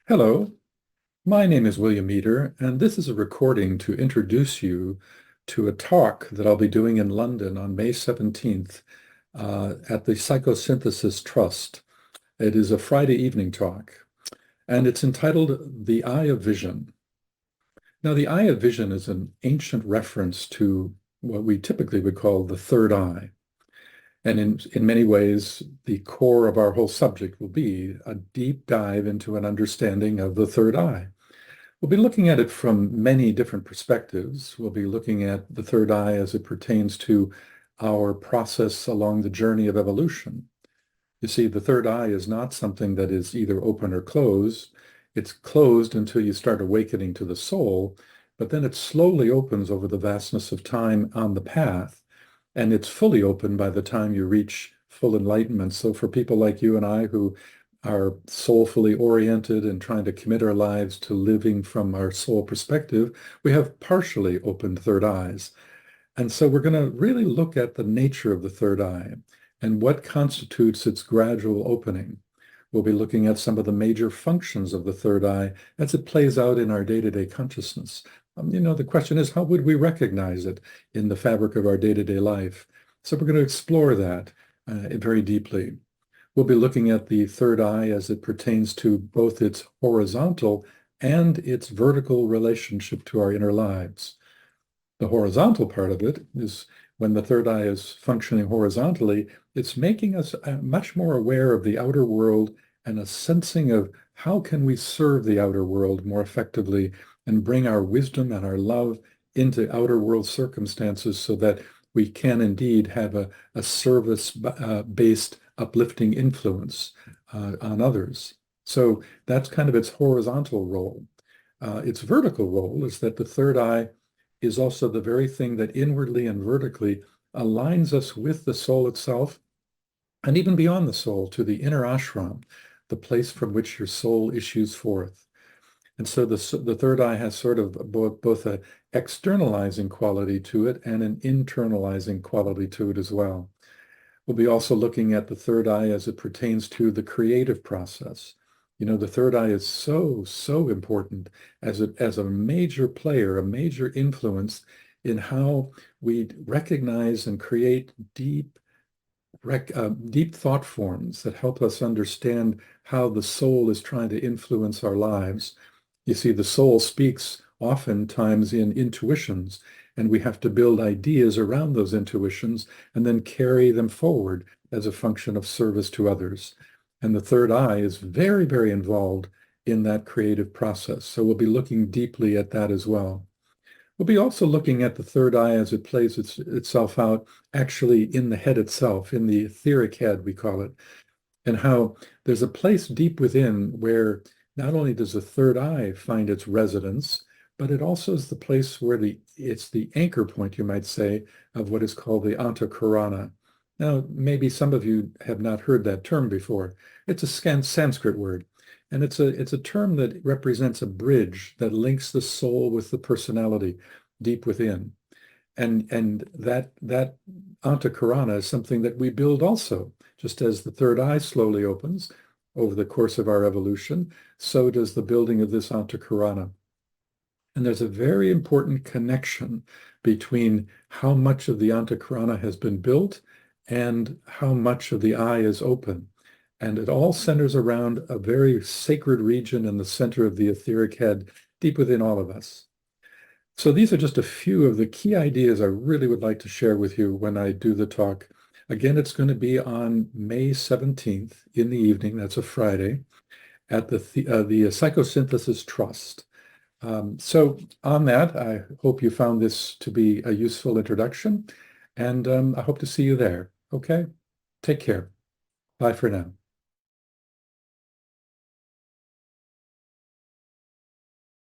Hello, my name is William Meader, and this is a recording to introduce you to a talk that I'll be doing in London on May 17th at the Psychosynthesis Trust. It is a Friday evening talk, and it's entitled The Eye of Vision. Now, the Eye of Vision is an ancient reference to what we typically would call the third eye. And in many ways, the core of our whole subject will be a deep dive into an understanding of the third eye. We'll be looking at it from many different perspectives. We'll be looking at the third eye as it pertains to our process along the journey of evolution. You see, the third eye is not something that is either open or closed. It's closed until you start awakening to the soul, but then it slowly opens over the vastness of time on the path, and it's fully open by the time you reach full enlightenment. So for people like you and I who are soulfully oriented and trying to commit our lives to living from our soul perspective, we have partially opened third eyes. And so we're going to really look at the nature of the third eye and what constitutes its gradual opening. We'll be looking at some of the major functions of the third eye as it plays out in our day-to-day consciousness. The question is, how would we recognize it in the fabric of our day-to-day life? So we're going to explore that very deeply. We'll be looking at the third eye as it pertains to both its horizontal and its vertical relationship to our inner lives. The horizontal part of it is when the third eye is functioning horizontally, it's making us much more aware of the outer world and a sensing of how can we serve the outer world more effectively and bring our wisdom and our love into outer world circumstances so that we can indeed have a service-based uplifting influence on others. So that's kind of its horizontal role. Its vertical role is that the third eye is also the very thing that inwardly and vertically aligns us with the soul itself, and even beyond the soul to the inner ashram, the place from which your soul issues forth. And so the third eye has sort of both a externalizing quality to it and an internalizing quality to it as well. We'll be also looking at the third eye as it pertains to the creative process. The third eye is so important as a major player, a major influence in how we recognize and create deep thought forms that help us understand how the soul is trying to influence our lives. You see, the soul speaks oftentimes in intuitions, and we have to build ideas around those intuitions and then carry them forward as a function of service to others. And the third eye is very, very involved in that creative process. So we'll be looking deeply at that as well. We'll be also looking at the third eye as it plays itself out actually in the head itself, in the etheric head, we call it, and how there's a place deep within where not only does the third eye find its residence, but it also is the place where it's the anchor point, you might say, of what is called the Antakarana. Now, maybe some of you have not heard that term before. It's a Sanskrit word, and it's a term that represents a bridge that links the soul with the personality deep within. And that Antakarana is something that we build also, just as the third eye slowly opens over the course of our evolution, so does the building of this Antakarana. And there's a very important connection between how much of the Antakarana has been built and how much of the eye is open. And it all centers around a very sacred region in the center of the etheric head, deep within all of us. So these are just a few of the key ideas I really would like to share with you when I do the talk. Again, it's going to be on May 17th in the evening. That's a Friday at the Psychosynthesis Trust. So on that, I hope you found this to be a useful introduction, and I hope to see you there. Okay? Take care. Bye for now.